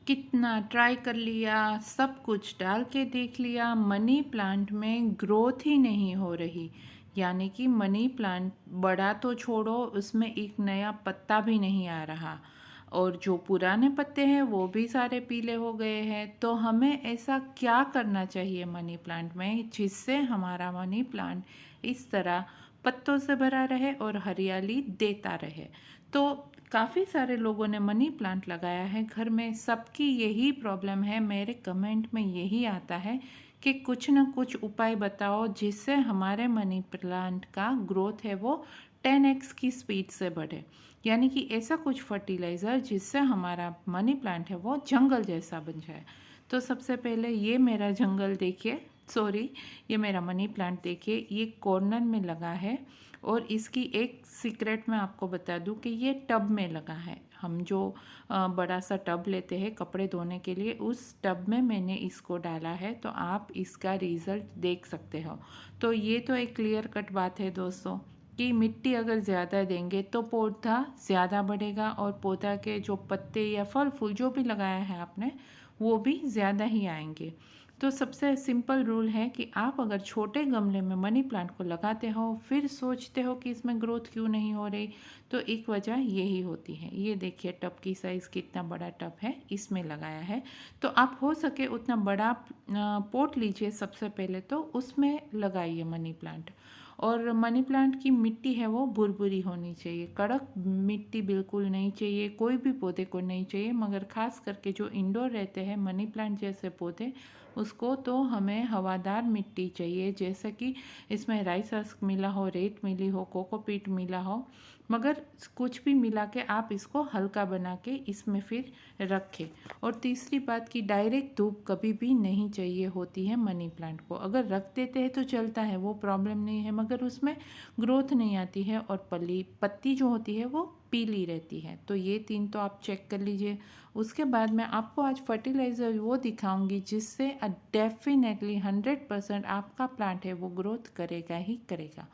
कितना ट्राई कर लिया, सब कुछ डाल के देख लिया, मनी प्लांट में ग्रोथ ही नहीं हो रही। यानी कि मनी प्लांट बड़ा तो छोड़ो, उसमें एक नया पत्ता भी नहीं आ रहा और जो पुराने पत्ते हैं वो भी सारे पीले हो गए हैं। तो हमें ऐसा क्या करना चाहिए मनी प्लांट में जिससे हमारा मनी प्लांट इस तरह पत्तों से भरा रहे और हरियाली देता रहे। तो काफ़ी सारे लोगों ने मनी प्लांट लगाया है घर में, सबकी यही प्रॉब्लम है। मेरे कमेंट में यही आता है कि कुछ ना कुछ उपाय बताओ जिससे हमारे मनी प्लांट का ग्रोथ है वो 10x की स्पीड से बढ़े। यानी कि ऐसा कुछ फर्टिलाइज़र जिससे हमारा मनी प्लांट है वो जंगल जैसा बन जाए। तो सबसे पहले ये मेरा जंगल देखिए, सॉरी, ये मेरा मनी प्लांट देखिए, ये कॉर्नर में लगा है। और इसकी एक सीक्रेट मैं आपको बता दूं कि ये टब में लगा है। हम जो बड़ा सा टब लेते हैं कपड़े धोने के लिए, उस टब में मैंने इसको डाला है, तो आप इसका रिज़ल्ट देख सकते हो। तो ये तो एक क्लियर कट बात है दोस्तों कि मिट्टी अगर ज़्यादा देंगे तो पौधा ज़्यादा बढ़ेगा और पौधा के जो पत्ते या फल फूल जो भी लगाया है आपने वो भी ज़्यादा ही आएंगे। तो सबसे सिंपल रूल है कि आप अगर छोटे गमले में मनी प्लांट को लगाते हो फिर सोचते हो कि इसमें ग्रोथ क्यों नहीं हो रही, तो एक वजह यही होती है। ये देखिए टब की साइज़ कितना बड़ा टब है, इसमें लगाया है। तो आप हो सके उतना बड़ा पॉट लीजिए, सबसे पहले तो उसमें लगाइए मनी प्लांट। और मनी प्लांट की मिट्टी है वो भुरभुरी होनी चाहिए, कड़क मिट्टी बिल्कुल नहीं चाहिए, कोई भी पौधे को नहीं चाहिए। मगर ख़ास करके जो इंडोर रहते हैं मनी प्लांट जैसे पौधे, उसको तो हमें हवादार मिट्टी चाहिए, जैसे कि इसमें राइस हस्क मिला हो, रेत मिली हो, कोकोपीट मिला हो। मगर कुछ भी मिला के आप इसको हल्का बना के इसमें फिर रखें। और तीसरी बात कि डायरेक्ट धूप कभी भी नहीं चाहिए होती है मनी प्लांट को। अगर रख देते हैं तो चलता है, वो प्रॉब्लम नहीं है, मगर उसमें ग्रोथ नहीं आती है और पत्ती जो होती है वो पीली रहती है। तो ये तीन तो आप चेक कर लीजिए। उसके बाद मैं आपको आज फर्टिलाइज़र वो दिखाऊंगी जिससे डेफिनेटली 100% आपका प्लांट है वो ग्रोथ करेगा ही करेगा।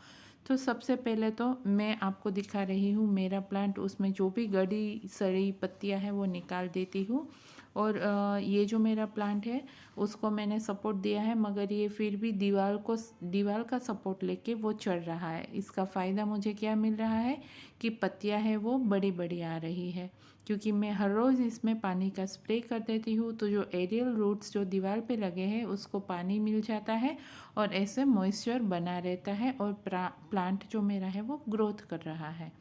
तो सबसे पहले तो मैं आपको दिखा रही हूँ मेरा प्लांट, उसमें जो भी गड़ी सड़ी पत्तियाँ हैं वो निकाल देती हूँ। और ये जो मेरा प्लांट है उसको मैंने सपोर्ट दिया है, मगर ये फिर भी दीवार का सपोर्ट लेके वो चढ़ रहा है। इसका फ़ायदा मुझे क्या मिल रहा है कि पत्तियाँ है वो बड़ी बड़ी आ रही है, क्योंकि मैं हर रोज़ इसमें पानी का स्प्रे कर देती हूँ। तो जो एरियल रूट्स जो दीवार पे लगे हैं उसको पानी मिल जाता है और ऐसे मॉइस्चर बना रहता है और प्लांट जो मेरा है वो ग्रोथ कर रहा है।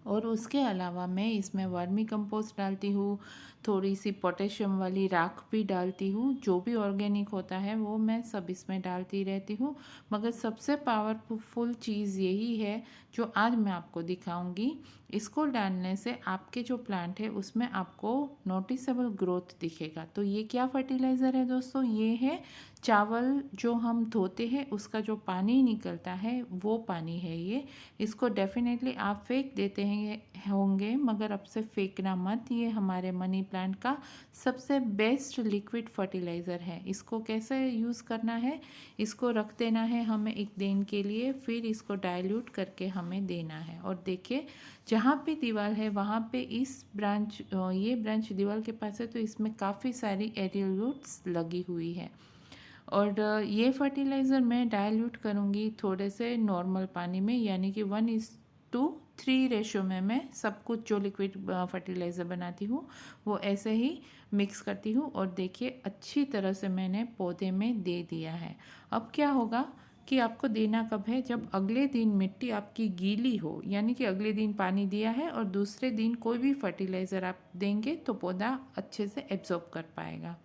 और उसके अलावा मैं इसमें वर्मी कंपोस्ट डालती हूँ, थोड़ी सी पोटेशियम वाली राख भी डालती हूँ, जो भी ऑर्गेनिक होता है वो मैं सब इसमें डालती रहती हूँ। मगर सबसे पावरफुल चीज़ यही है जो आज मैं आपको दिखाऊंगी। इसको डालने से आपके जो प्लांट है उसमें आपको नोटिसेबल ग्रोथ दिखेगा। तो ये क्या फर्टिलाइज़र है दोस्तों? ये है चावल जो हम धोते हैं उसका जो पानी निकलता है वो पानी है ये। इसको डेफिनेटली आप फेंक देते हैं होंगे, मगर अब से फेंकना मत। ये हमारे मनी प्लांट का सबसे बेस्ट लिक्विड फर्टिलाइज़र है। इसको कैसे यूज़ करना है, इसको रख देना है हमें एक दिन के लिए, फिर इसको डाइल्यूट करके हमें देना है। और देखिए जहाँ पे दीवार है वहाँ पे ये ब्रांच दीवार के पास है, तो इसमें काफ़ी सारी एरियल रूट्स लगी हुई है। और ये फर्टिलाइज़र मैं डाइल्यूट करूँगी थोड़े से नॉर्मल पानी में, यानी कि 1:3 रेशो में मैं सब कुछ जो लिक्विड फर्टिलाइज़र बनाती हूँ वो ऐसे ही मिक्स करती हूँ। और देखिए अच्छी तरह से मैंने पौधे में दे दिया है। अब क्या होगा कि आपको देना कब है, जब अगले दिन मिट्टी आपकी गीली हो, यानी कि अगले दिन पानी दिया है और दूसरे दिन कोई भी फर्टिलाइज़र आप देंगे तो पौधा अच्छे से एब्जॉर्ब कर पाएगा।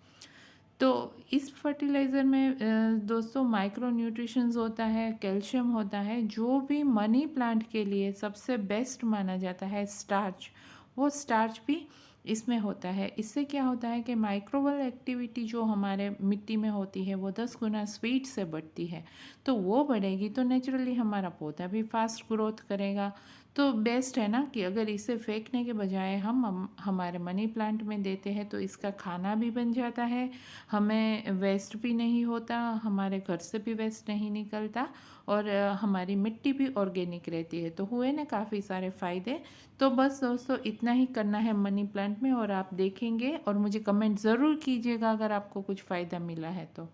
तो इस फर्टिलाइज़र में दोस्तों माइक्रो न्यूट्रिशंस होता है, कैल्शियम होता है। जो भी मनी प्लांट के लिए सबसे बेस्ट माना जाता है स्टार्च, वो स्टार्च भी इसमें होता है। इससे क्या होता है कि माइक्रोवल एक्टिविटी जो हमारे मिट्टी में होती है वो 10 गुना स्पीड से बढ़ती है। तो वो बढ़ेगी तो नेचुरली हमारा पौधा भी फास्ट ग्रोथ करेगा। तो बेस्ट है ना कि अगर इसे फेंकने के बजाय हम हमारे मनी प्लांट में देते हैं तो इसका खाना भी बन जाता है, हमें वेस्ट भी नहीं होता, हमारे घर से भी वेस्ट नहीं निकलता और हमारी मिट्टी भी ऑर्गेनिक रहती है। तो हुए ना काफ़ी सारे फ़ायदे। तो बस दोस्तों इतना ही करना है मनी प्लांट में और आप देखेंगे और मुझे कमेंट ज़रूर कीजिएगा अगर आपको कुछ फ़ायदा मिला है तो।